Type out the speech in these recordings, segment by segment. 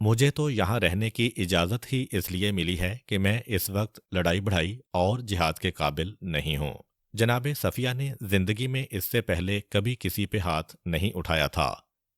مجھے تو یہاں رہنے کی اجازت ہی اس لیے ملی ہے کہ میں اس وقت لڑائی بڑھائی اور جہاد کے قابل نہیں ہوں۔ جناب صفیہ نے زندگی میں اس سے پہلے کبھی کسی پہ ہاتھ نہیں اٹھایا تھا۔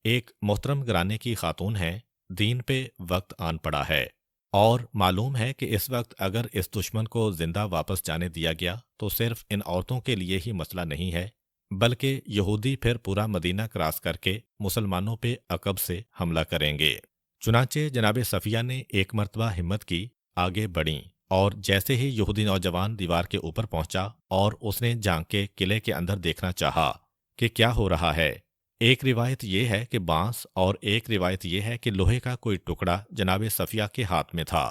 ایک محترم گھرانے کی خاتون ہے، دین پہ وقت آن پڑا ہے، اور معلوم ہے کہ اس وقت اگر اس دشمن کو زندہ واپس جانے دیا گیا تو صرف ان عورتوں کے لیے ہی مسئلہ نہیں ہے، بلکہ یہودی پھر پورا مدینہ کراس کر کے مسلمانوں پہ عقب سے حملہ کریں گے۔ چنانچہ جناب صفیہ نے ایک مرتبہ ہمت کی، آگے بڑھیں، اور جیسے ہی یہودی نوجوان دیوار کے اوپر پہنچا اور اس نے جھانک کے قلعے کے اندر دیکھنا چاہا کہ کیا ہو رہا ہے۔ ایک روایت یہ ہے کہ بانس اور ایک روایت یہ ہے کہ لوہے کا کوئی ٹکڑا جناب صفیہ کے ہاتھ میں تھا۔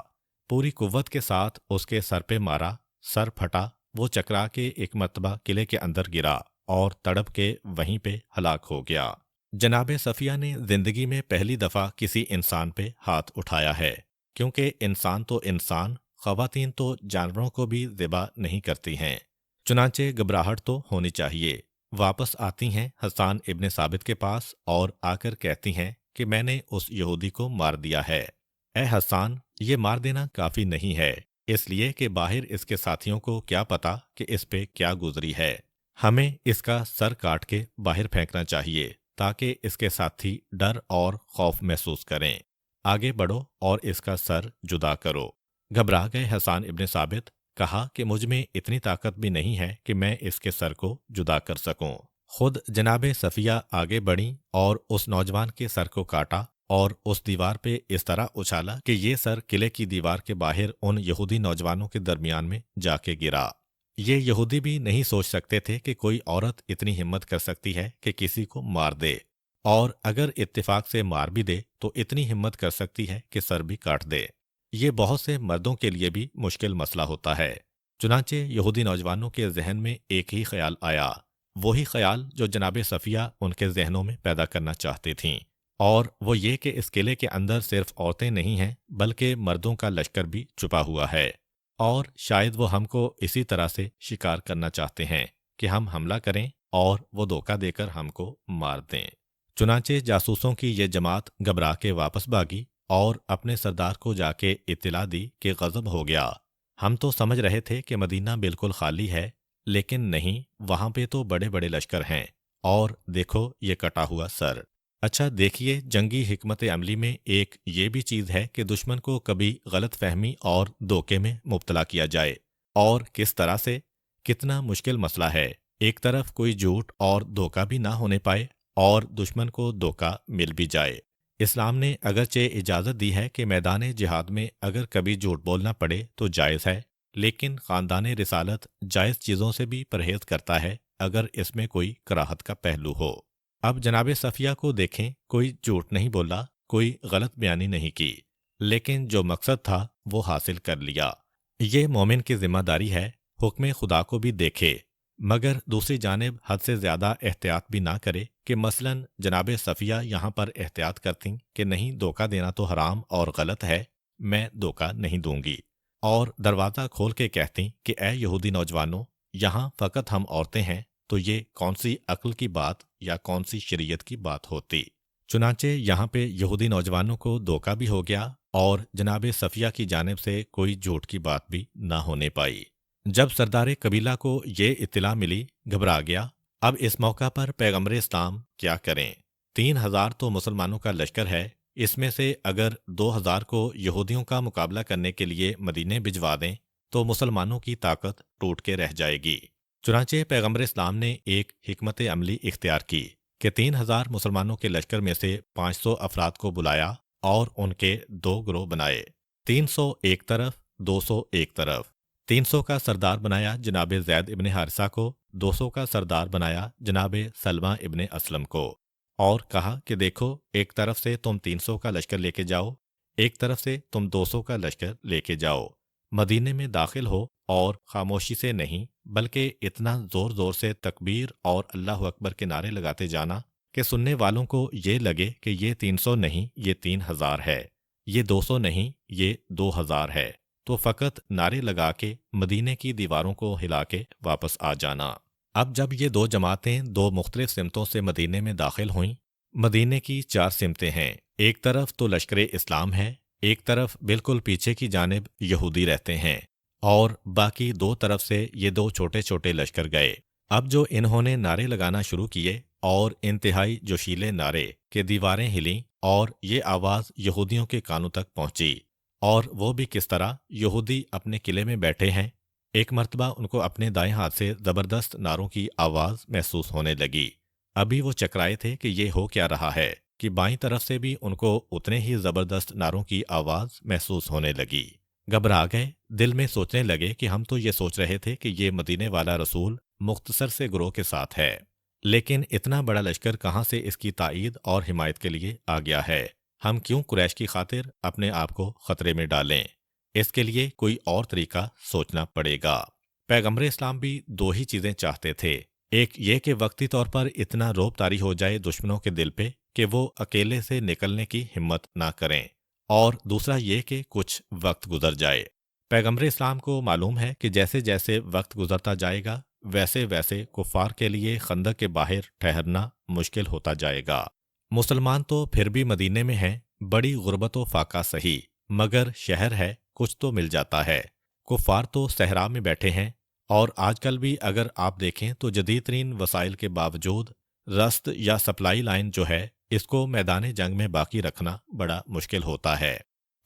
پوری قوت کے ساتھ اس کے سر پہ مارا، سر پھٹا، وہ چکرا کے ایک مرتبہ قلعے کے اندر گرا اور تڑپ کے وہیں پہ ہلاک ہو گیا۔ جناب صفیہ نے زندگی میں پہلی دفعہ کسی انسان پہ ہاتھ اٹھایا ہے، کیونکہ انسان تو انسان، خواتین تو جانوروں کو بھی ذبح نہیں کرتی ہیں۔ چنانچہ گھبراہٹ تو ہونی چاہیے۔ واپس آتی ہیں حسان ابن ثابت کے پاس اور آ کر کہتی ہیں کہ میں نے اس یہودی کو مار دیا ہے۔ اے حسان، یہ مار دینا کافی نہیں ہے، اس لیے کہ باہر اس کے ساتھیوں کو کیا پتا کہ اس پہ کیا گزری ہے۔ ہمیں اس کا سر کاٹ کے باہر پھینکنا چاہیے تاکہ اس کے ساتھی ڈر اور خوف محسوس کریں۔ آگے بڑھو اور اس کا سر جدا کرو۔ گھبرا گئے حسان ابن ثابت، کہا کہ مجھ میں اتنی طاقت بھی نہیں ہے کہ میں اس کے سر کو جدا کر سکوں۔ خود جناب صفیہ آگے بڑھیں اور اس نوجوان کے سر کو کاٹا اور اس دیوار پہ اس طرح اچھالا کہ یہ سر قلعے کی دیوار کے باہر ان یہودی نوجوانوں کے درمیان میں جا کے گرا۔ یہ یہودی بھی نہیں سوچ سکتے تھے کہ کوئی عورت اتنی ہمت کر سکتی ہے کہ کسی کو مار دے، اور اگر اتفاق سے مار بھی دے تو اتنی ہمت کر سکتی ہے کہ سر بھی کاٹ دے۔ یہ بہت سے مردوں کے لیے بھی مشکل مسئلہ ہوتا ہے۔ چنانچہ یہودی نوجوانوں کے ذہن میں ایک ہی خیال آیا، وہی خیال جو جناب صفیہ ان کے ذہنوں میں پیدا کرنا چاہتی تھیں، اور وہ یہ کہ اس قلعے کے اندر صرف عورتیں نہیں ہیں بلکہ مردوں کا لشکر بھی چھپا ہوا ہے، اور شاید وہ ہم کو اسی طرح سے شکار کرنا چاہتے ہیں کہ ہم حملہ کریں اور وہ دھوکہ دے کر ہم کو مار دیں۔ چنانچہ جاسوسوں کی یہ جماعت گھبرا کے واپس بھاگی اور اپنے سردار کو جا کے اطلاع دی کہ غضب ہو گیا۔ ہم تو سمجھ رہے تھے کہ مدینہ بالکل خالی ہے، لیکن نہیں، وہاں پہ تو بڑے بڑے لشکر ہیں، اور دیکھو یہ کٹا ہوا سر۔ اچھا دیکھیے، جنگی حکمت عملی میں ایک یہ بھی چیز ہے کہ دشمن کو کبھی غلط فہمی اور دھوکے میں مبتلا کیا جائے، اور کس طرح سے۔ کتنا مشکل مسئلہ ہے، ایک طرف کوئی جھوٹ اور دھوکہ بھی نہ ہونے پائے اور دشمن کو دھوکہ مل بھی جائے۔ اسلام نے اگرچہ اجازت دی ہے کہ میدان جہاد میں اگر کبھی جھوٹ بولنا پڑے تو جائز ہے، لیکن خاندان رسالت جائز چیزوں سے بھی پرہیز کرتا ہے اگر اس میں کوئی کراہت کا پہلو ہو۔ اب جناب صفیہ کو دیکھیں، کوئی جھوٹ نہیں بولا، کوئی غلط بیانی نہیں کی، لیکن جو مقصد تھا وہ حاصل کر لیا۔ یہ مومن کی ذمہ داری ہے، حکم خدا کو بھی دیکھے، مگر دوسری جانب حد سے زیادہ احتیاط بھی نہ کرے کہ مثلاً جناب صفیہ یہاں پر احتیاط کرتیں کہ نہیں، دھوکہ دینا تو حرام اور غلط ہے، میں دھوکہ نہیں دوں گی، اور دروازہ کھول کے کہتیں کہ اے یہودی نوجوانوں، یہاں فقط ہم عورتیں ہیں، تو یہ کون سی عقل کی بات یا کون سی شریعت کی بات ہوتی۔ چنانچہ یہاں پہ یہودی نوجوانوں کو دھوکہ بھی ہو گیا اور جناب صفیہ کی جانب سے کوئی جھوٹ کی بات بھی نہ ہونے پائی۔ جب سردار قبیلہ کو یہ اطلاع ملی، گھبرا گیا۔ اب اس موقع پر پیغمبر اسلام کیا کریں؟ 3000 تو مسلمانوں کا لشکر ہے، اس میں سے اگر 2000 کو یہودیوں کا مقابلہ کرنے کے لیے مدینے بھجوا دیں تو مسلمانوں کی طاقت ٹوٹ کے رہ جائے گی۔ چنانچہ پیغمبر اسلام نے ایک حکمت عملی اختیار کی کہ 3000 مسلمانوں کے لشکر میں سے 500 افراد کو بلایا اور ان کے 2 گروہ بنائے، 300 ایک طرف، 200 ایک طرف۔ 300 کا سردار بنایا جناب زید ابن حارثہ کو، 200 کا سردار بنایا جناب سلمہ ابن اسلم کو، اور کہا کہ دیکھو، ایک طرف سے تم 300 کا لشکر لے کے جاؤ، ایک طرف سے تم 200 کا لشکر لے کے جاؤ، مدینے میں داخل ہو اور خاموشی سے نہیں بلکہ اتنا زور زور سے تکبیر اور اللہ اکبر کے نعرے لگاتے جانا کہ سننے والوں کو یہ لگے کہ یہ 300 نہیں، یہ 3000 ہے، یہ 200 نہیں، یہ 2000 ہے، تو فقط نعرے لگا کے مدینے کی دیواروں کو ہلا کے واپس آ جانا۔ اب جب یہ 2 جماعتیں 2 مختلف سمتوں سے مدینے میں داخل ہوئیں، مدینے کی 4 سمتیں ہیں، ایک طرف تو لشکر اسلام ہے، ایک طرف بالکل پیچھے کی جانب یہودی رہتے ہیں، اور باقی دو طرف سے یہ دو چھوٹے چھوٹے لشکر گئے۔ اب جو انہوں نے نعرے لگانا شروع کیے اور انتہائی جوشیلے نعرے کہ دیواریں ہلیں اور یہ آواز یہودیوں کے کانوں تک پہنچی، اور وہ بھی کس طرح یہودی اپنے قلعے میں بیٹھے ہیں۔ ایک مرتبہ ان کو اپنے دائیں ہاتھ سے زبردست نعروں کی آواز محسوس ہونے لگی۔ ابھی وہ چکرائے تھے کہ یہ ہو کیا رہا ہے کہ بائیں طرف سے بھی ان کو اتنے ہی زبردست نعروں کی آواز محسوس ہونے لگی۔ گھبرا گئے، دل میں سوچنے لگے کہ ہم تو یہ سوچ رہے تھے کہ یہ مدینے والا رسول مختصر سے گروہ کے ساتھ ہے، لیکن اتنا بڑا لشکر کہاں سے اس کی تائید اور حمایت کے لیے آ گیا ہے؟ ہم کیوں قریش کی خاطر اپنے آپ کو خطرے میں ڈالیں؟ اس کے لیے کوئی اور طریقہ سوچنا پڑے گا۔ پیغمبر اسلام بھی دو ہی چیزیں چاہتے تھے، ایک یہ کہ وقتی طور پر اتنا رعب طاری ہو جائے دشمنوں کے دل پہ کہ وہ اکیلے سے نکلنے کی ہمت نہ کریں، اور دوسرا یہ کہ کچھ وقت گزر جائے۔ پیغمبر اسلام کو معلوم ہے کہ جیسے جیسے وقت گزرتا جائے گا ویسے ویسے کفار کے لیے خندق کے باہر ٹھہرنا مشکل ہوتا جائے گا۔ مسلمان تو پھر بھی مدینے میں ہیں، بڑی غربت و فاقہ سہی، مگر شہر ہے، کچھ تو مل جاتا ہے۔ کفار تو صحرا میں بیٹھے ہیں، اور آج کل بھی اگر آپ دیکھیں تو جدید ترین وسائل کے باوجود رست یا سپلائی لائن جو ہے اس کو میدان جنگ میں باقی رکھنا بڑا مشکل ہوتا ہے۔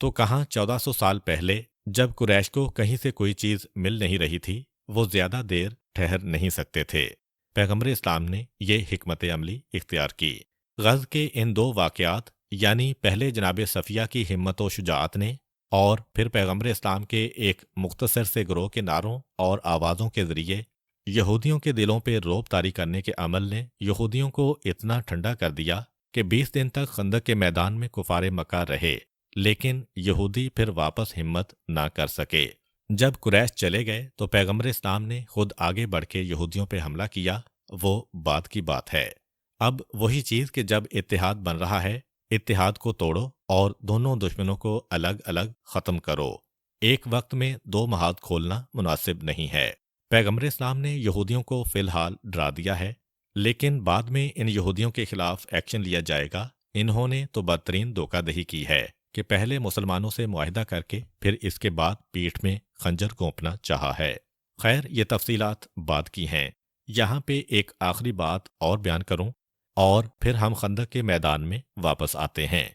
تو کہاں 1400 سال پہلے جب قریش کو کہیں سے کوئی چیز مل نہیں رہی تھی وہ زیادہ دیر ٹھہر نہیں سکتے تھے۔ پیغمبر اسلام نے یہ حکمت عملی اختیار کی۔ غز کے ان دو واقعات، یعنی پہلے جناب صفیہ کی ہمت و شجاعت نے، اور پھر پیغمبر اسلام کے ایک مختصر سے گروہ کے نعروں اور آوازوں کے ذریعے یہودیوں کے دلوں پہ رعب طاری کرنے کے عمل نے یہودیوں کو اتنا ٹھنڈا کر دیا کہ 20 دن تک خندق کے میدان میں کفار مکہ رہے، لیکن یہودی پھر واپس ہمت نہ کر سکے۔ جب قریش چلے گئے تو پیغمبر اسلام نے خود آگے بڑھ کے یہودیوں پہ حملہ کیا، وہ بعد کی بات ہے۔ اب وہی چیز کہ جب اتحاد بن رہا ہے، اتحاد کو توڑو اور دونوں دشمنوں کو الگ الگ ختم کرو۔ ایک وقت میں دو محاذ کھولنا مناسب نہیں ہے۔ پیغمبر اسلام نے یہودیوں کو فی الحال ڈرا دیا ہے، لیکن بعد میں ان یہودیوں کے خلاف ایکشن لیا جائے گا۔ انہوں نے تو بدترین دھوکہ دہی کی ہے کہ پہلے مسلمانوں سے معاہدہ کر کے پھر اس کے بعد پیٹھ میں خنجر گھونپنا چاہا ہے۔ خیر، یہ تفصیلات بعد کی ہیں۔ یہاں پہ ایک آخری بات اور بیان کروں اور پھر ہم خندق کے میدان میں واپس آتے ہیں۔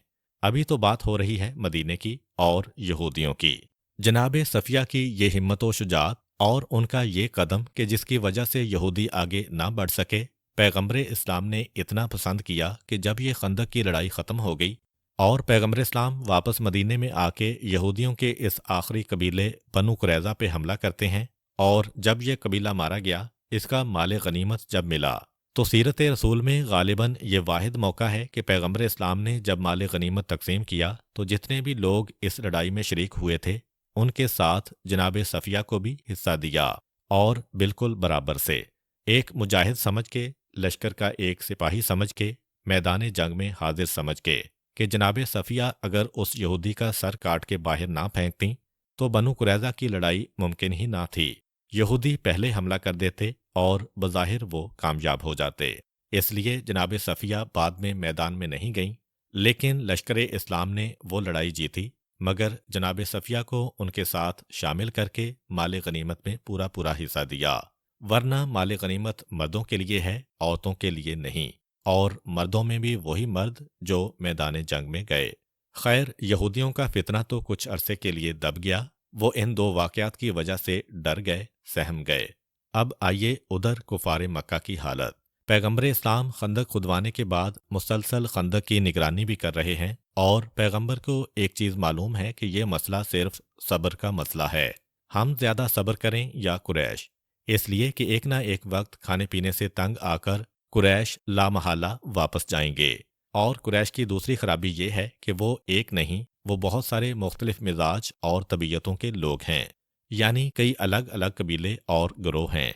ابھی تو بات ہو رہی ہے مدینے کی اور یہودیوں کی۔ جناب صفیہ کی یہ ہمت و شجاعت اور ان کا یہ قدم کہ جس کی وجہ سے یہودی آگے نہ بڑھ سکے، پیغمبر اسلام نے اتنا پسند کیا کہ جب یہ خندق کی لڑائی ختم ہو گئی اور پیغمبر اسلام واپس مدینے میں آ کے یہودیوں کے اس آخری قبیلے بنو قریظہ پہ حملہ کرتے ہیں، اور جب یہ قبیلہ مارا گیا، اس کا مال غنیمت جب ملا، تو سیرت رسول میں غالباً یہ واحد موقع ہے کہ پیغمبر اسلام نے جب مال غنیمت تقسیم کیا تو جتنے بھی لوگ اس لڑائی میں شریک ہوئے تھے ان کے ساتھ جناب صفیہ کو بھی حصہ دیا، اور بالکل برابر سے، ایک مجاہد سمجھ کے، لشکر کا ایک سپاہی سمجھ کے، میدان جنگ میں حاضر سمجھ کے کہ جناب صفیہ اگر اس یہودی کا سر کاٹ کے باہر نہ پھینکتیں تو بنو قریظہ کی لڑائی ممکن ہی نہ تھی۔ یہودی پہلے حملہ کر دیتے اور بظاہر وہ کامیاب ہو جاتے۔ اس لیے جناب صفیہ بعد میں میدان میں نہیں گئیں، لیکن لشکر اسلام نے وہ لڑائی جیتی، مگر جناب صفیہ کو ان کے ساتھ شامل کر کے مال غنیمت میں پورا پورا حصہ دیا، ورنہ مال غنیمت مردوں کے لیے ہے، عورتوں کے لیے نہیں، اور مردوں میں بھی وہی مرد جو میدان جنگ میں گئے۔ خیر، یہودیوں کا فتنہ تو کچھ عرصے کے لیے دب گیا، وہ ان دو واقعات کی وجہ سے ڈر گئے، سہم گئے۔ اب آئیے ادھر کفار مکہ کی حالت۔ پیغمبر اسلام خندق کھدوانے کے بعد مسلسل خندق کی نگرانی بھی کر رہے ہیں، اور پیغمبر کو ایک چیز معلوم ہے کہ یہ مسئلہ صرف صبر کا مسئلہ ہے۔ ہم زیادہ صبر کریں یا قریش، اس لیے کہ ایک نہ ایک وقت کھانے پینے سے تنگ آ کر قریش لامحالہ واپس جائیں گے۔ اور قریش کی دوسری خرابی یہ ہے کہ وہ ایک نہیں، وہ بہت سارے مختلف مزاج اور طبیعتوں کے لوگ ہیں، یعنی کئی الگ الگ قبیلے اور گروہ ہیں۔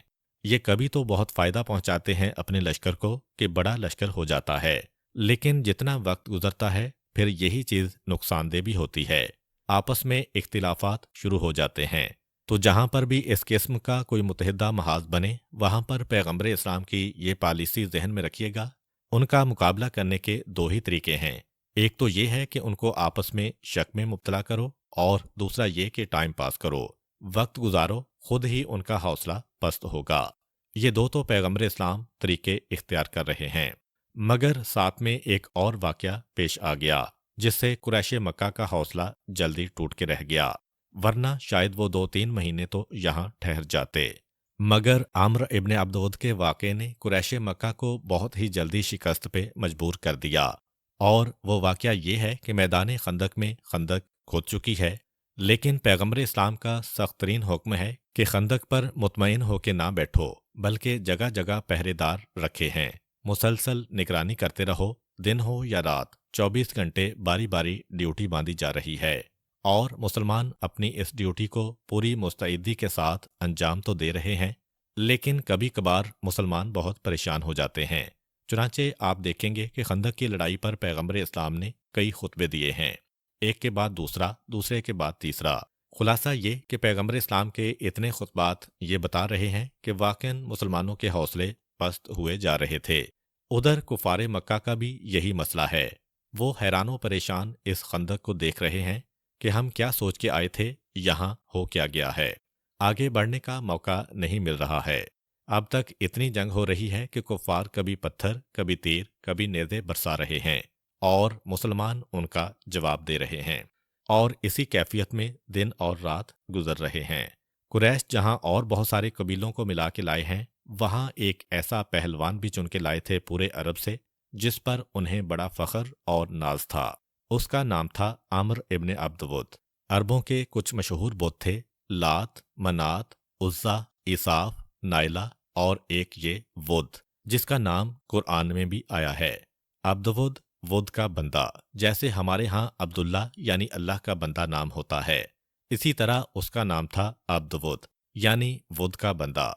یہ کبھی تو بہت فائدہ پہنچاتے ہیں اپنے لشکر کو کہ بڑا لشکر ہو جاتا ہے، لیکن جتنا وقت گزرتا ہے پھر یہی چیز نقصان دہ بھی ہوتی ہے، آپس میں اختلافات شروع ہو جاتے ہیں۔ تو جہاں پر بھی اس قسم کا کوئی متحدہ محاذ بنے، وہاں پر پیغمبر اسلام کی یہ پالیسی ذہن میں رکھیے گا۔ ان کا مقابلہ کرنے کے دو ہی طریقے ہیں، ایک تو یہ ہے کہ ان کو آپس میں شک میں مبتلا کرو، اور دوسرا یہ کہ ٹائم پاس کرو، وقت گزارو، خود ہی ان کا حوصلہ پست ہوگا۔ یہ دو تو پیغمبر اسلام طریقے اختیار کر رہے ہیں، مگر ساتھ میں ایک اور واقعہ پیش آ گیا جس سے قریش مکہ کا حوصلہ جلدی ٹوٹ کے رہ گیا، ورنہ شاید وہ 2-3 مہینے تو یہاں ٹھہر جاتے۔ مگر عامر ابن عبدود کے واقعے نے قریش مکہ کو بہت ہی جلدی شکست پہ مجبور کر دیا، اور وہ واقعہ یہ ہے کہ میدان خندق میں خندق کھود چکی ہے، لیکن پیغمبر اسلام کا سخت ترین حکم ہے کہ خندق پر مطمئن ہو کے نہ بیٹھو، بلکہ جگہ جگہ پہرے دار رکھے ہیں، مسلسل نگرانی کرتے رہو، دن ہو یا رات، 24 گھنٹے باری باری ڈیوٹی باندھی جا رہی ہے، اور مسلمان اپنی اس ڈیوٹی کو پوری مستعدی کے ساتھ انجام تو دے رہے ہیں، لیکن کبھی کبھار مسلمان بہت پریشان ہو جاتے ہیں۔ چنانچہ آپ دیکھیں گے کہ خندق کی لڑائی پر پیغمبر اسلام نے کئی خطبے دیے ہیں، ایک کے بعد دوسرا، دوسرے کے بعد تیسرا۔ خلاصہ یہ کہ پیغمبر اسلام کے اتنے خطبات یہ بتا رہے ہیں کہ واقعاً مسلمانوں کے حوصلے پست ہوئے جا رہے تھے۔ ادھر کفار مکہ کا بھی یہی مسئلہ ہے، وہ حیران و پریشان اس خندق کو دیکھ رہے ہیں کہ ہم کیا سوچ کے آئے تھے، یہاں ہو کیا گیا ہے، آگے بڑھنے کا موقع نہیں مل رہا ہے۔ اب تک اتنی جنگ ہو رہی ہے کہ کفار کبھی پتھر، کبھی تیر، کبھی نیزے برسا رہے ہیں، اور مسلمان ان کا جواب دے رہے ہیں، اور اسی کیفیت میں دن اور رات گزر رہے ہیں۔ قریش جہاں اور بہت سارے قبیلوں کو ملا کے لائے ہیں، وہاں ایک ایسا پہلوان بھی چن کے لائے تھے پورے عرب سے جس پر انہیں بڑا فخر اور ناز تھا۔ اس کا نام تھا عامر ابن عبدود۔ عربوں کے کچھ مشہور بت تھے، لات، منات، عزا، عیساف، نائلہ، اور ایک یہ ود جس کا نام قرآن میں بھی آیا ہے، عبدود، ود کا بندہ، جیسے ہمارے ہاں عبداللہ یعنی اللہ کا بندہ نام ہوتا ہے، اسی طرح اس کا نام تھا عبدود یعنی ود کا بندہ۔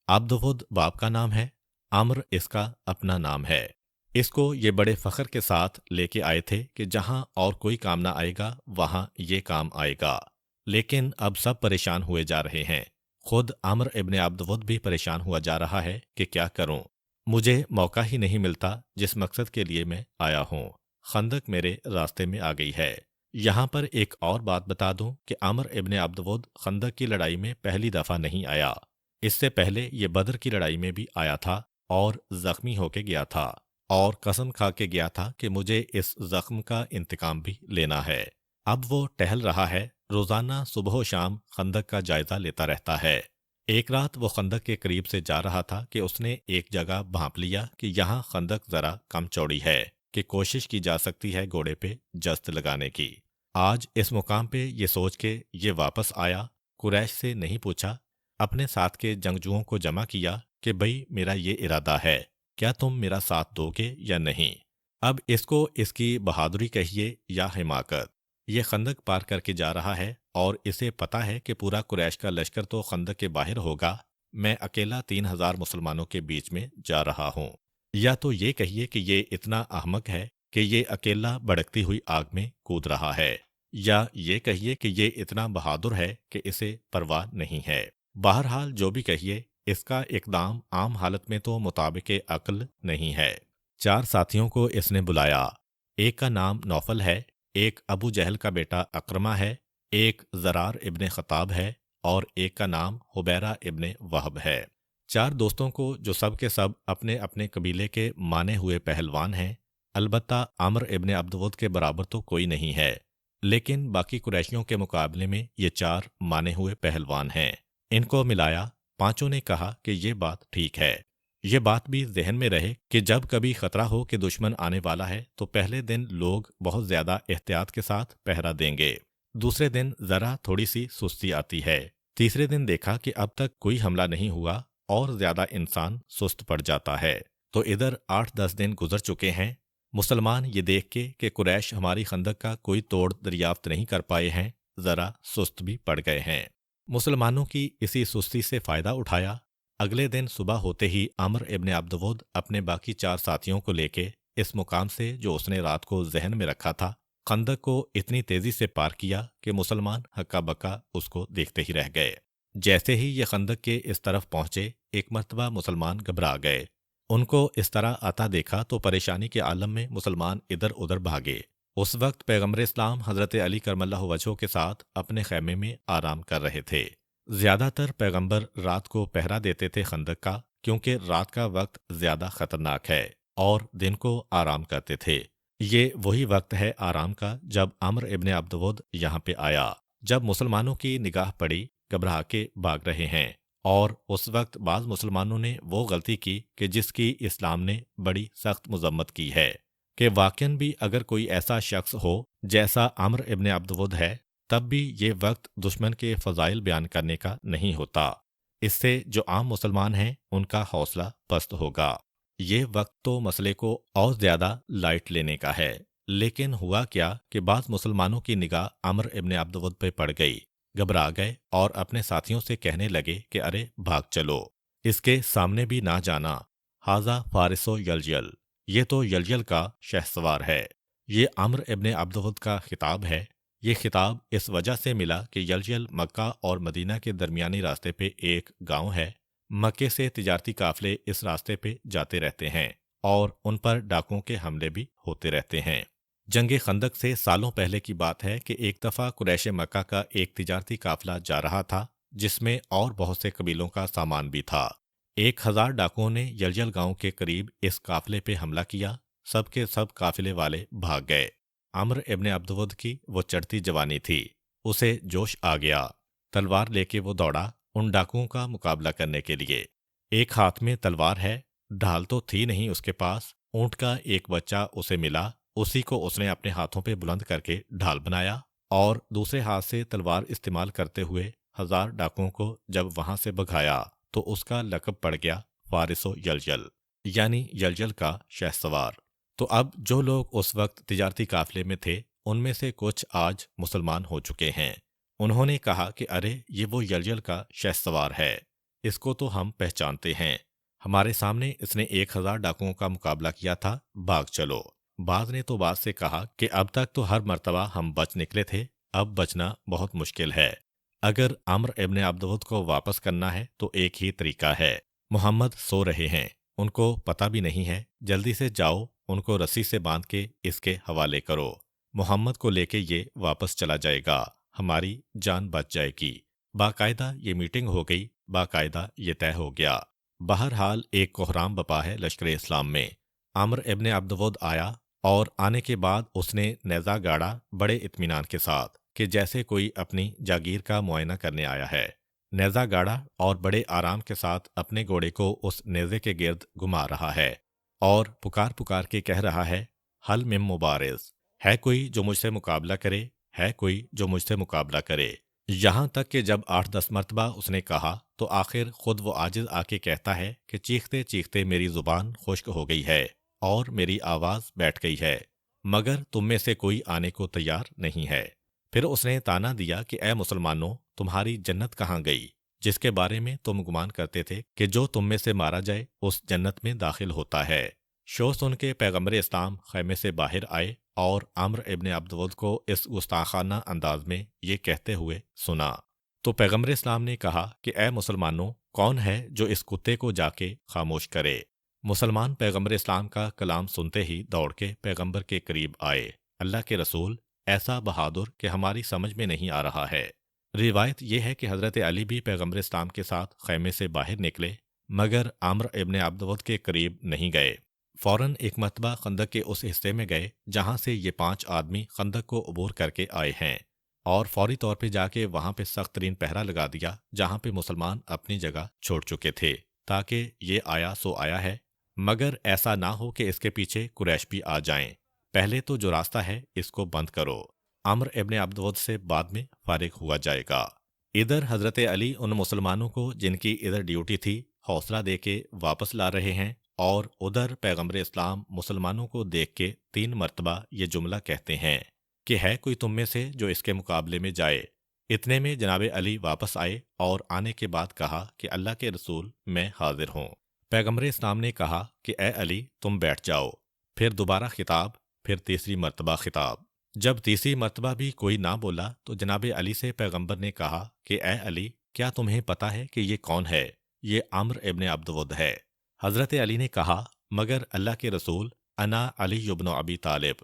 عبدود باپ کا نام ہے، عمر اس کا اپنا نام ہے۔ اس کو یہ بڑے فخر کے ساتھ لے کے آئے تھے کہ جہاں اور کوئی کام نہ آئے گا وہاں یہ کام آئے گا، لیکن اب سب پریشان ہوئے جا رہے ہیں، خود عامر ابن عبدود بھی پریشان ہوا جا رہا ہے کہ کیا کروں، مجھے موقع ہی نہیں ملتا جس مقصد کے لیے میں آیا ہوں، خندق میرے راستے میں آ گئی ہے۔ یہاں پر ایک اور بات بتا دوں کہ عامر ابن عبدود خندق کی لڑائی میں پہلی دفعہ نہیں آیا، اس سے پہلے یہ بدر کی لڑائی میں بھی آیا تھا اور زخمی ہو کے گیا تھا، اور قسم کھا کے گیا تھا کہ مجھے اس زخم کا انتقام بھی لینا ہے۔ اب وہ ٹہل رہا ہے، روزانہ صبح و شام خندق کا جائزہ لیتا رہتا ہے۔ ایک رات وہ خندق کے قریب سے جا رہا تھا کہ اس نے ایک جگہ بھانپ لیا کہ یہاں خندق ذرا کم چوڑی ہے کہ کوشش کی جا سکتی ہے گھوڑے پہ جست لگانے کی۔ آج اس مقام پہ یہ سوچ کے یہ واپس آیا، قریش سے نہیں پوچھا، اپنے ساتھ کے جنگجوؤں کو جمع کیا کہ بھئی میرا یہ ارادہ ہے، کیا تم میرا ساتھ دو گے یا نہیں؟ اب اس کو اس کی بہادری کہیے یا حماقت، یہ خندق پار کر کے جا رہا ہے اور اسے پتا ہے کہ پورا قریش کا لشکر تو خندق کے باہر ہوگا، میں اکیلا 3000 مسلمانوں کے بیچ میں جا رہا ہوں۔ یا تو یہ کہیے کہ یہ اتنا احمق ہے کہ یہ اکیلا بھڑکتی ہوئی آگ میں کود رہا ہے، یا یہ کہیے کہ یہ اتنا بہادر ہے کہ اسے پرواہ نہیں ہے۔ بہرحال جو بھی کہیے، اس کا اقدام عام حالت میں تو مطابق عقل نہیں ہے۔ 4 ساتھیوں کو اس نے بلایا، ایک کا نام نوفل ہے، ایک ابو جہل کا بیٹا اکرمہ ہے، ایک زرار ابن خطاب ہے، اور ایک کا نام حبیرہ ابن وہب ہے۔ 4 دوستوں کو جو سب کے سب اپنے اپنے قبیلے کے مانے ہوئے پہلوان ہیں، البتہ عامر ابن عبدود کے برابر تو کوئی نہیں ہے، لیکن باقی قریشیوں کے مقابلے میں یہ 4 مانے ہوئے پہلوان ہیں۔ ان کو ملایا، 5 نے کہا کہ یہ بات ٹھیک ہے۔ یہ بات بھی ذہن میں رہے کہ جب کبھی خطرہ ہو کہ دشمن آنے والا ہے تو پہلے دن لوگ بہت زیادہ احتیاط کے ساتھ پہرا دیں گے، دوسرے دن ذرا تھوڑی سی سستی آتی ہے، تیسرے دن دیکھا کہ اب تک کوئی حملہ نہیں ہوا اور زیادہ انسان سست پڑ جاتا ہے، تو ادھر 8-10 دن گزر چکے ہیں۔ مسلمان یہ دیکھ کے کہ قریش ہماری خندق کا کوئی توڑ دریافت نہیں کر پائے ہیں، ذرا سست بھی پڑ گئے ہیں۔ مسلمانوں کی اسی سستی سے فائدہ اٹھایا، اگلے دن صبح ہوتے ہی عامر ابن عبدود اپنے باقی 4 ساتھیوں کو لے کے اس مقام سے جو اس نے رات کو ذہن میں رکھا تھا، خندق کو اتنی تیزی سے پار کیا کہ مسلمان ہکا بکا اس کو دیکھتے ہی رہ گئے۔ جیسے ہی یہ خندق کے اس طرف پہنچے، ایک مرتبہ مسلمان گھبرا گئے، ان کو اس طرح آتا دیکھا تو پریشانی کے عالم میں مسلمان ادھر ادھر بھاگے، اس وقت پیغمبر اسلام حضرت علی کرم اللہ وجہہ کے ساتھ اپنے خیمے میں آرام کر رہے تھے۔ زیادہ تر پیغمبر رات کو پہرا دیتے تھے خندق کا، کیونکہ رات کا وقت زیادہ خطرناک ہے، اور دن کو آرام کرتے تھے۔ یہ وہی وقت ہے آرام کا جب عمر ابن عبد ود یہاں پہ آیا۔ جب مسلمانوں کی نگاہ پڑی، گھبرا کے بھاگ رہے ہیں، اور اس وقت بعض مسلمانوں نے وہ غلطی کی کہ جس کی اسلام نے بڑی سخت مذمت کی ہے، کہ واقعاً بھی اگر کوئی ایسا شخص ہو جیسا عمر ابن عبد ود ہے، تب بھی یہ وقت دشمن کے فضائل بیان کرنے کا نہیں ہوتا۔ اس سے جو عام مسلمان ہیں ان کا حوصلہ پست ہوگا۔ یہ وقت تو مسئلے کو اور زیادہ لائٹ لینے کا ہے۔ لیکن ہوا کیا کہ بعض مسلمانوں کی نگاہ عمر ابن عبد ود پہ پڑ گئی، گھبرا گئے اور اپنے ساتھیوں سے کہنے لگے کہ ارے بھاگ چلو، اس کے سامنے بھی نہ جانا، ھذا فارس و یلجل، یہ تو یلجل کا شہسوار ہے۔ یہ عمر ابن عبد ود کا خطاب ہے۔ یہ خطاب اس وجہ سے ملا کہ یلجل مکہ اور مدینہ کے درمیانی راستے پہ ایک گاؤں ہے۔ مکے سے تجارتی قافلے اس راستے پہ جاتے رہتے ہیں اور ان پر ڈاکوں کے حملے بھی ہوتے رہتے ہیں۔ جنگ خندق سے سالوں پہلے کی بات ہے کہ ایک دفعہ قریش مکہ کا ایک تجارتی قافلہ جا رہا تھا، جس میں اور بہت سے قبیلوں کا سامان بھی تھا۔ 1000 ڈاکوؤں نے یلجل گاؤں کے قریب اس قافلے پہ حملہ کیا۔ سب کے سب قافلے والے بھاگ گئے۔ عمر ابن عبد ود کی وہ چڑھتی جوانی تھی، اسے جوش آ گیا۔ تلوار لے کے وہ دوڑا ان ڈاکوؤں کا مقابلہ کرنے کے لیے۔ ایک ہاتھ میں تلوار ہے، ڈھال تو تھی نہیں اس کے پاس۔ اونٹ کا ایک بچہ اسے ملا، اسی کو اس نے اپنے ہاتھوں پہ بلند کر کے ڈھال بنایا، اور دوسرے ہاتھ سے تلوار استعمال کرتے ہوئے 1000 ڈاکوؤں کو جب وہاں سے بھگایا تو اس کا لقب پڑ گیا فارس و یلجل، یعنی یلجل کا شہسوار۔ تو اب جو لوگ اس وقت تجارتی قافلے میں تھے، ان میں سے کچھ آج مسلمان ہو چکے ہیں۔ انہوں نے کہا کہ ارے یہ وہ یلجل کا شہسوار ہے، اس کو تو ہم پہچانتے ہیں، ہمارے سامنے اس نے 1000 ڈاکوؤں کا مقابلہ کیا تھا، بھاگ چلو۔ بعض نے تو بعض سے کہا کہ اب تک تو ہر مرتبہ ہم بچ نکلے تھے، اب بچنا بہت مشکل ہے۔ اگر عمر ابن عبد ود کو واپس کرنا ہے تو ایک ہی طریقہ ہے، محمد سو رہے ہیں، ان کو پتہ بھی نہیں ہے، جلدی سے جاؤ، ان کو رسی سے باندھ کے اس کے حوالے کرو، محمد کو لے کے یہ واپس چلا جائے گا، ہماری جان بچ جائے گی۔ باقاعدہ یہ میٹنگ ہو گئی، باقاعدہ یہ طے ہو گیا۔ بہرحال ایک کوحرام بپا ہے لشکر اسلام میں۔ عمر ابن عبد ود آیا، اور آنے کے بعد اس نے نیزہ گاڑا بڑے اطمینان کے ساتھ کہ جیسے کوئی اپنی جاگیر کا معائنہ کرنے آیا ہے۔ نیزہ گاڑا اور بڑے آرام کے ساتھ اپنے گھوڑے کو اس نیزے کے گرد گھما رہا ہے، اور پکار پکار کے کہہ رہا ہے، حل من مبارز، ہے کوئی جو مجھ سے مقابلہ کرے، ہے کوئی جو مجھ سے مقابلہ کرے۔ یہاں تک کہ جب 8-10 مرتبہ اس نے کہا تو آخر خود وہ عاجز آ کے کہتا ہے کہ چیختے چیختے میری زبان خشک ہو گئی ہے اور میری آواز بیٹھ گئی ہے، مگر تم میں سے کوئی آنے کو تیار نہیں ہے۔ پھر اس نے تانا دیا کہ اے مسلمانوں، تمہاری جنت کہاں گئی، جس کے بارے میں تم گمان کرتے تھے کہ جو تم میں سے مارا جائے اس جنت میں داخل ہوتا ہے۔ شور سن کے پیغمبر اسلام خیمے سے باہر آئے اور عمر ابن عبد ود کو اس گستاخانہ انداز میں یہ کہتے ہوئے سنا تو پیغمبر اسلام نے کہا کہ اے مسلمانوں، کون ہے جو اس کتے کو جا کے خاموش کرے؟ مسلمان پیغمبر اسلام کا کلام سنتے ہی دوڑ کے پیغمبر کے قریب آئے۔ اللہ کے رسول، ایسا بہادر کہ ہماری سمجھ میں نہیں آ رہا ہے۔ روایت یہ ہے کہ حضرت علی بھی پیغمبر اسلام کے ساتھ خیمے سے باہر نکلے، مگر عمر ابن عبد ود کے قریب نہیں گئے۔ فوراً ایک مرتبہ خندق کے اس حصے میں گئے جہاں سے یہ 5 آدمی خندق کو عبور کر کے آئے ہیں، اور فوری طور پہ جا کے وہاں پہ سخت ترین پہرا لگا دیا جہاں پہ مسلمان اپنی جگہ چھوڑ چکے تھے، تاکہ یہ آیا سو آیا ہے، مگر ایسا نہ ہو کہ اس کے پیچھے قریش بھی آ جائیں۔ پہلے تو جو راستہ ہے اس کو بند کرو، عمر ابن عبد ود سے بعد میں فارغ ہوا جائے گا۔ ادھر حضرت علی ان مسلمانوں کو جن کی ادھر ڈیوٹی تھی حوصلہ دے کے واپس لا رہے ہیں، اور ادھر پیغمبر اسلام مسلمانوں کو دیکھ کے 3 مرتبہ یہ جملہ کہتے ہیں کہ ہے کوئی تم میں سے جو اس کے مقابلے میں جائے۔ اتنے میں جناب علی واپس آئے اور آنے کے بعد کہا کہ اللہ کے رسول، میں حاضر ہوں۔ پیغمبر اسلام نے کہا کہ اے علی تم بیٹھ جاؤ۔ پھر دوبارہ خطاب، پھر تیسری مرتبہ خطاب۔ جب تیسری مرتبہ بھی کوئی نہ بولا تو جناب علی سے پیغمبر نے کہا کہ اے علی، کیا تمہیں پتہ ہے کہ یہ کون ہے؟ یہ عمر ابن عبد ود ہے۔ حضرت علی نے کہا، مگر اللہ کے رسول، انا علی ابن ابی طالب،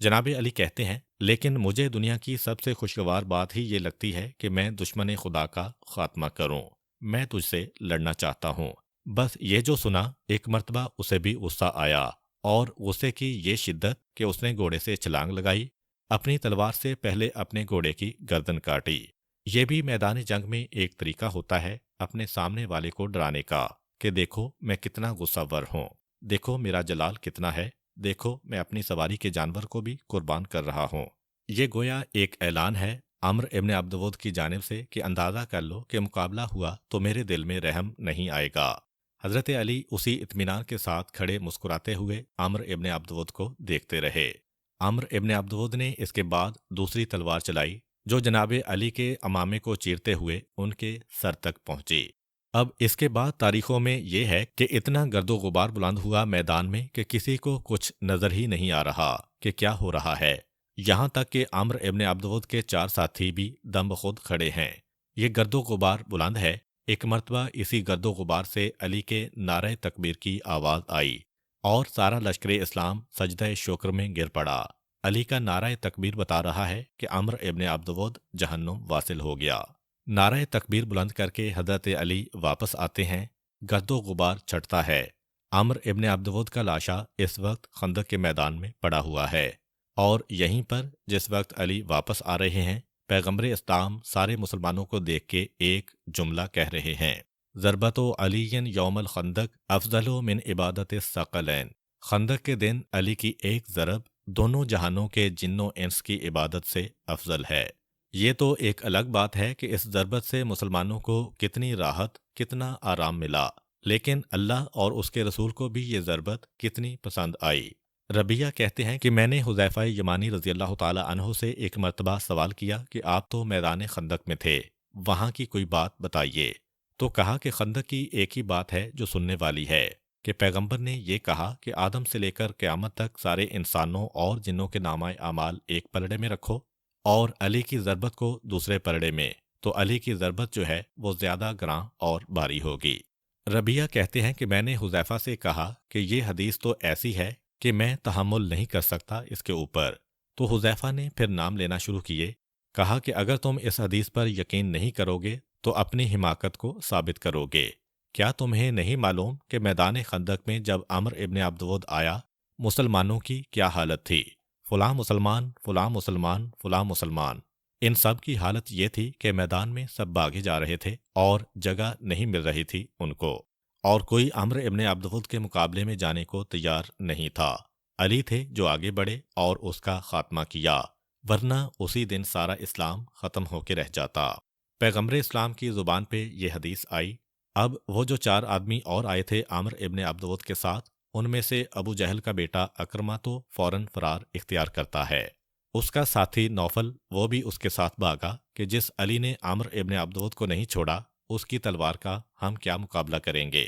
جناب علی کہتے ہیں لیکن مجھے دنیا کی سب سے خوشگوار بات ہی یہ لگتی ہے کہ میں دشمن خدا کا خاتمہ کروں، میں تجھ سے لڑنا چاہتا ہوں۔ بس یہ جو سنا ایک مرتبہ اسے بھی غصہ آیا، اور غصے کی یہ شدت کہ اس نے گھوڑے سے چھلانگ لگائی، اپنی تلوار سے پہلے اپنے گھوڑے کی گردن کاٹی۔ یہ بھی میدان جنگ میں ایک طریقہ ہوتا ہے اپنے سامنے والے کو ڈرانے کا کہ دیکھو میں کتنا غصہ ور ہوں، دیکھو میرا جلال کتنا ہے، دیکھو میں اپنی سواری کے جانور کو بھی قربان کر رہا ہوں۔ یہ گویا ایک اعلان ہے عمرو ابن عبدود کی جانب سے کہ اندازہ کر لو کہ مقابلہ ہوا تو میرے دل میں رحم نہیں آئے گا۔ حضرت علی اسی اطمینان کے ساتھ کھڑے مسکراتے ہوئے عمرو ابن عبدود کو دیکھتے رہے۔ عمرو ابن عبدود نے اس کے بعد دوسری تلوار چلائی جو جناب علی کے امامے کو چیرتے ہوئے ان کے سر تک پہنچی۔ اب اس کے بعد تاریخوں میں یہ ہے کہ اتنا گرد و غبار بلند ہوا میدان میں کہ کسی کو کچھ نظر ہی نہیں آ رہا کہ کیا ہو رہا ہے، یہاں تک کہ عمرو ابن عبدود کے 4 ساتھی بھی دم بخود کھڑے ہیں۔ یہ گرد و غبار بلند ہے۔ ایک مرتبہ اسی گرد و غبار سے علی کے نعرہ تکبیر کی آواز آئی اور سارا لشکر اسلام سجدہ شکر میں گر پڑا۔ علی کا نعرہ تکبیر بتا رہا ہے کہ عمرو ابن عبدود جہنم واصل ہو گیا۔ نعرہ تکبیر بلند کر کے حضرت علی واپس آتے ہیں، گرد و غبار چھٹتا ہے۔ عمرو ابن عبدود کا لاشا اس وقت خندق کے میدان میں پڑا ہوا ہے، اور یہیں پر جس وقت علی واپس آ رہے ہیں پیغمبر اسلام سارے مسلمانوں کو دیکھ کے ایک جملہ کہہ رہے ہیں، ضربت علی یوم الخندق افضل من عبادت الثقلین۔ خندق کے دن علی کی ایک ضرب دونوں جہانوں کے جن و انس کی عبادت سے افضل ہے۔ یہ تو ایک الگ بات ہے کہ اس ضربت سے مسلمانوں کو کتنی راحت، کتنا آرام ملا، لیکن اللہ اور اس کے رسول کو بھی یہ ضربت کتنی پسند آئی۔ ربیہ کہتے ہیں کہ میں نے حذیفہ یمانی رضی اللہ تعالی عنہ سے ایک مرتبہ سوال کیا کہ آپ تو میدان خندق میں تھے، وہاں کی کوئی بات بتائیے۔ تو کہا کہ خندق کی ایک ہی بات ہے جو سننے والی ہے کہ پیغمبر نے یہ کہا کہ آدم سے لے کر قیامت تک سارے انسانوں اور جنوں کے نامہ اعمال ایک پلڑے میں رکھو، اور علی کی ضربت کو دوسرے پلڑے میں، تو علی کی ضربت جو ہے وہ زیادہ گراں اور بھاری ہوگی۔ ربیہ کہتے ہیں کہ میں نے حذیفہ سے کہا کہ یہ حدیث تو ایسی ہے کہ میں تحمل نہیں کر سکتا اس کے اوپر، تو حذیفہ نے پھر نام لینا شروع کیے، کہا کہ اگر تم اس حدیث پر یقین نہیں کرو گے تو اپنی حماقت کو ثابت کرو گے۔ کیا تمہیں نہیں معلوم کہ میدان خندق میں جب عمرو ابن عبدود آیا مسلمانوں کی کیا حالت تھی؟ فلاں مسلمان، فلاں مسلمان، فلاں مسلمان، ان سب کی حالت یہ تھی کہ میدان میں سب بھاگے جا رہے تھے اور جگہ نہیں مل رہی تھی ان کو، اور کوئی عمرو ابن عبدود کے مقابلے میں جانے کو تیار نہیں تھا۔ علی تھے جو آگے بڑھے اور اس کا خاتمہ کیا، ورنہ اسی دن سارا اسلام ختم ہو کے رہ جاتا۔ پیغمبر اسلام کی زبان پہ یہ حدیث آئی۔ اب وہ جو 4 آدمی اور آئے تھے عمرو ابن عبدود کے ساتھ، ان میں سے ابو جہل کا بیٹا اکرمہ تو فوراً فرار اختیار کرتا ہے۔ اس کا ساتھی نوفل وہ بھی اس کے ساتھ بھاگا کہ جس علی نے عمرو ابن عبدود کو نہیں چھوڑا اس کی تلوار کا ہم کیا مقابلہ کریں گے،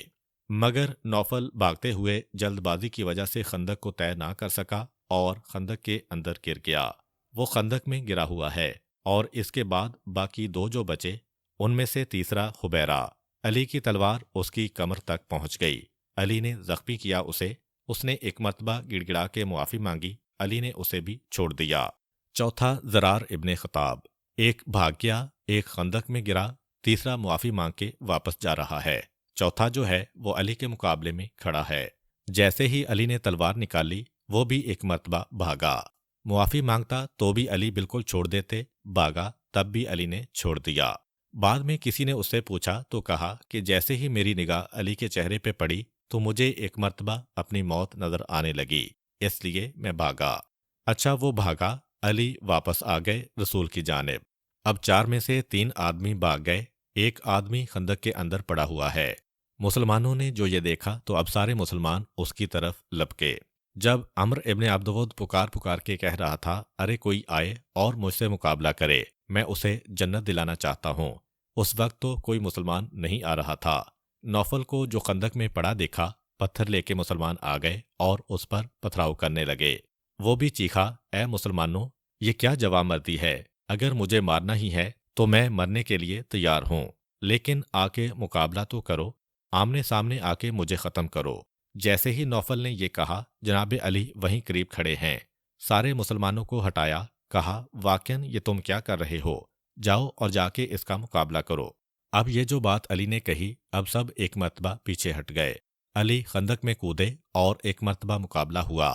مگر نوفل بھاگتے ہوئے جلد بازی کی وجہ سے خندق کو طے نہ کر سکا اور خندق کے اندر گر گیا۔ وہ خندق میں گرا ہوا ہے، اور اس کے بعد باقی 2 جو بچے، ان میں سے تیسرا خبیرہ، علی کی تلوار اس کی کمر تک پہنچ گئی۔ علی نے زخمی کیا اسے، اس نے ایک مرتبہ گڑ گڑا کے معافی مانگی، علی نے اسے بھی چھوڑ دیا۔ چوتھا زرار ابن خطاب، ایک بھاگ گیا، ایک خندق میں گرا، تیسرا معافی مانگ کے واپس جا رہا ہے، چوتھا جو ہے وہ علی کے مقابلے میں کھڑا ہے۔ جیسے ہی علی نے تلوار نکالی وہ بھی ایک مرتبہ بھاگا، معافی مانگتا تو بھی علی بالکل چھوڑ دیتے، بھاگا تب بھی علی نے چھوڑ دیا۔ بعد میں کسی نے اس سے پوچھا تو کہا کہ جیسے ہی میری نگاہ علی کے چہرے پہ پڑی تو مجھے ایک مرتبہ اپنی موت نظر آنے لگی، اس لیے میں بھاگا۔ اچھا وہ بھاگا، علی واپس آ گئے رسول کی جانب۔ اب 4 میں سے 3 آدمی بھاگ گئے، ایک آدمی خندق کے اندر پڑا ہوا ہے۔ مسلمانوں نے جو یہ دیکھا تو اب سارے مسلمان اس کی طرف لپکے۔ جب عمرو ابن عبدود پکار کے کہہ رہا تھا، ارے کوئی آئے اور مجھ سے مقابلہ کرے، میں اسے جنت دلانا چاہتا ہوں، اس وقت تو کوئی مسلمان نہیں آ رہا تھا۔ نوفل کو جو خندق میں پڑا دیکھا، پتھر لے کے مسلمان آ گئے اور اس پر پتھراؤ کرنے لگے۔ وہ بھی چیخا، اے مسلمانوں، یہ کیا جواب مردی ہے؟ اگر مجھے مارنا ہی ہے تو میں مرنے کے لیے تیار ہوں، لیکن آ کے مقابلہ تو کرو، آمنے سامنے آ کے مجھے ختم کرو۔ جیسے ہی نوفل نے یہ کہا، جناب علی وہیں قریب کھڑے ہیں، سارے مسلمانوں کو ہٹایا، کہا واقعاً یہ تم کیا کر رہے ہو، جاؤ اور جا کے اس کا مقابلہ کرو۔ اب یہ جو بات علی نے کہی، اب سب ایک مرتبہ پیچھے ہٹ گئے۔ علی خندق میں کودے اور ایک مرتبہ مقابلہ ہوا۔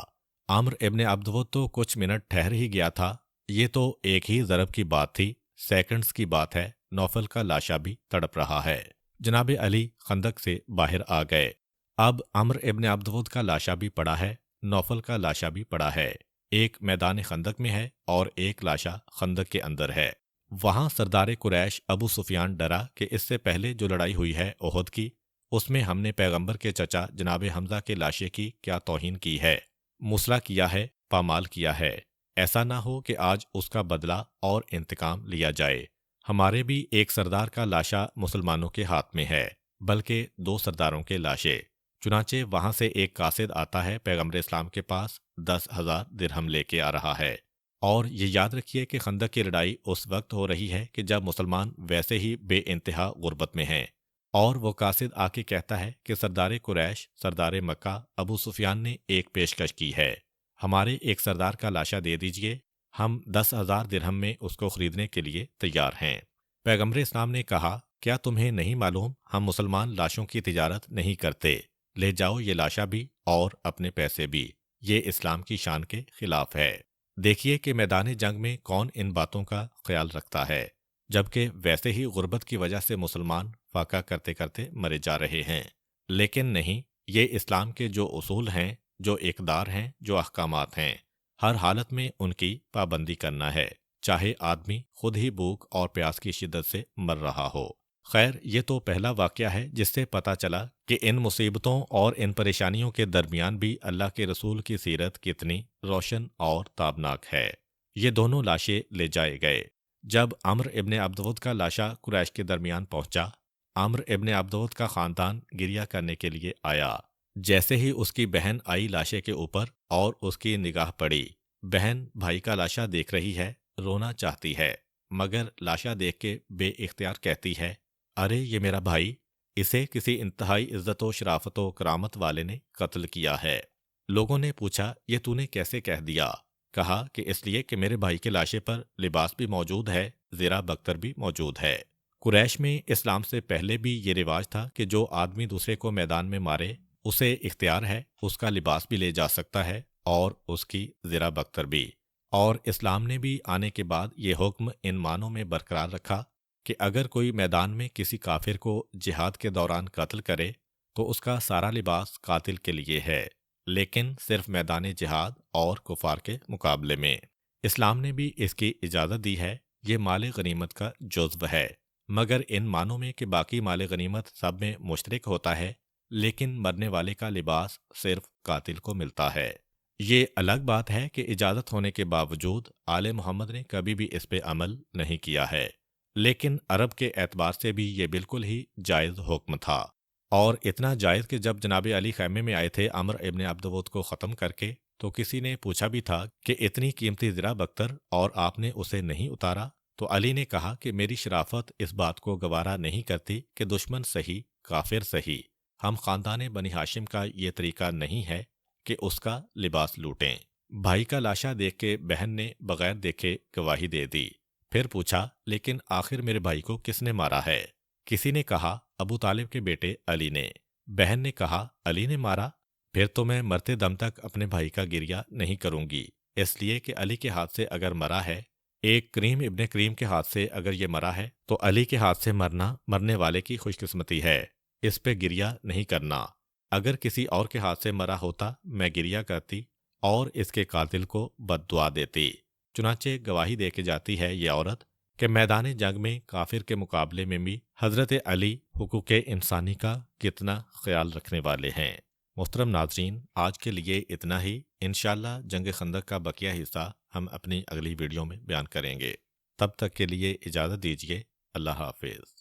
عمرو ابن عبدود تو کچھ منٹ ٹھہر ہی گیا تھا، یہ تو ایک ہی ضرب کی بات تھی، سیکنڈز کی بات ہے، نوفل کا لاشا بھی تڑپ رہا ہے۔ جناب علی خندق سے باہر آ گئے۔ اب عمرو ابن عبدود کا لاشا بھی پڑا ہے، نوفل کا لاشا بھی پڑا ہے، ایک میدان خندق میں ہے اور ایک لاشا خندق کے اندر ہے۔ وہاں سردار قریش ابو سفیان ڈرا کہ اس سے پہلے جو لڑائی ہوئی ہے احد کی، اس میں ہم نے پیغمبر کے چچا جناب حمزہ کے لاشے کی کیا توہین کی ہے، مسلح کیا ہے، پامال کیا ہے، ایسا نہ ہو کہ آج اس کا بدلہ اور انتقام لیا جائے۔ ہمارے بھی ایک سردار کا لاشا مسلمانوں کے ہاتھ میں ہے، بلکہ 2 سرداروں کے لاشے۔ چنانچہ وہاں سے ایک قاصد آتا ہے پیغمبر اسلام کے پاس، 10,000 درہم لے کے آ رہا ہے۔ اور یہ یاد رکھیے کہ خندق کی لڑائی اس وقت ہو رہی ہے کہ جب مسلمان ویسے ہی بے انتہا غربت میں ہیں، اور وہ قاصد آ کے کہتا ہے کہ سردار قریش، سردار مکہ ابو سفیان نے ایک پیشکش کی ہے، ہمارے ایک سردار کا لاشا دے دیجئے، ہم 10,000 درہم میں اس کو خریدنے کے لیے تیار ہیں۔ پیغمبر اسلام نے کہا، کیا تمہیں نہیں معلوم ہم مسلمان لاشوں کی تجارت نہیں کرتے، لے جاؤ یہ لاشا بھی اور اپنے پیسے بھی، یہ اسلام کی شان کے خلاف ہے۔ دیکھیے کہ میدان جنگ میں کون ان باتوں کا خیال رکھتا ہے، جبکہ ویسے ہی غربت کی وجہ سے مسلمان فاقہ کرتے کرتے مرے جا رہے ہیں۔ لیکن نہیں، یہ اسلام کے جو اصول ہیں، جو اقدار ہیں، جو احکامات ہیں، ہر حالت میں ان کی پابندی کرنا ہے، چاہے آدمی خود ہی بھوک اور پیاس کی شدت سے مر رہا ہو۔ خیر، یہ تو پہلا واقعہ ہے جس سے پتہ چلا کہ ان مصیبتوں اور ان پریشانیوں کے درمیان بھی اللہ کے رسول کی سیرت کتنی روشن اور تابناک ہے۔ یہ دونوں لاشیں لے جائے گئے۔ جب عمرو ابن عبدود کا لاشا قریش کے درمیان پہنچا، عمرو ابن عبدود کا خاندان گریہ کرنے کے لیے آیا۔ جیسے ہی اس کی بہن آئی لاشے کے اوپر اور اس کی نگاہ پڑی، بہن بھائی کا لاشا دیکھ رہی ہے، رونا چاہتی ہے، مگر لاشا دیکھ کے بے اختیار کہتی ہے، ارے یہ میرا بھائی، اسے کسی انتہائی عزت و شرافت و کرامت والے نے قتل کیا ہے۔ لوگوں نے پوچھا، یہ تو نے کیسے کہہ دیا؟ کہا کہ اس لیے کہ میرے بھائی کے لاشے پر لباس بھی موجود ہے، زیرہ بختر بھی موجود ہے۔ قریش میں اسلام سے پہلے بھی یہ رواج تھا کہ جو آدمی دوسرے کو میدان میں مارے، اسے اختیار ہے، اس کا لباس بھی لے جا سکتا ہے اور اس کی زیرہ بختر بھی۔ اور اسلام نے بھی آنے کے بعد یہ حکم ان معنوں میں برقرار رکھا کہ اگر کوئی میدان میں کسی کافر کو جہاد کے دوران قتل کرے تو اس کا سارا لباس قاتل کے لیے ہے، لیکن صرف میدان جہاد اور کفار کے مقابلے میں۔ اسلام نے بھی اس کی اجازت دی ہے، یہ مال غنیمت کا جزو ہے، مگر ان معنوں میں کہ باقی مال غنیمت سب میں مشترک ہوتا ہے، لیکن مرنے والے کا لباس صرف قاتل کو ملتا ہے۔ یہ الگ بات ہے کہ اجازت ہونے کے باوجود آل محمد نے کبھی بھی اس پہ عمل نہیں کیا ہے، لیکن عرب کے اعتبار سے بھی یہ بالکل ہی جائز حکم تھا، اور اتنا جائز کہ جب جناب علی خیمے میں آئے تھے عمرو ابن عبدود کو ختم کر کے، تو کسی نے پوچھا بھی تھا کہ اتنی قیمتی زرہ بختر اور آپ نے اسے نہیں اتارا، تو علی نے کہا کہ میری شرافت اس بات کو گوارا نہیں کرتی کہ دشمن صحیح، کافر صحیح، ہم خاندان بنی ہاشم کا یہ طریقہ نہیں ہے کہ اس کا لباس لوٹیں۔ بھائی کا لاشا دیکھ کے بہن نے بغیر دیکھے گواہی دے دی۔ پھر پوچھا، لیکن آخر میرے بھائی کو کس نے مارا ہے؟ کسی نے کہا، ابو طالب کے بیٹے علی نے۔ بہن نے کہا، علی نے مارا؟ پھر تو میں مرتے دم تک اپنے بھائی کا گریہ نہیں کروں گی، اس لیے کہ علی کے ہاتھ سے اگر مرا ہے، ایک کریم ابن کریم کے ہاتھ سے اگر یہ مرا ہے، تو علی کے ہاتھ سے مرنا مرنے والے کی خوش قسمتی ہے، اس پہ گریہ نہیں کرنا۔ اگر کسی اور کے ہاتھ سے مرا ہوتا، میں گریہ کرتی اور اس کے قاتل کو بد دعا دیتی۔ چنانچہ گواہی دے کے جاتی ہے یہ عورت کہ میدان جنگ میں کافر کے مقابلے میں بھی حضرت علی حقوق انسانی کا کتنا خیال رکھنے والے ہیں۔ محترم ناظرین، آج کے لیے اتنا ہی، انشاءاللہ جنگ خندق کا بقیہ حصہ ہم اپنی اگلی ویڈیو میں بیان کریں گے۔ تب تک کے لیے اجازت دیجیے، اللہ حافظ۔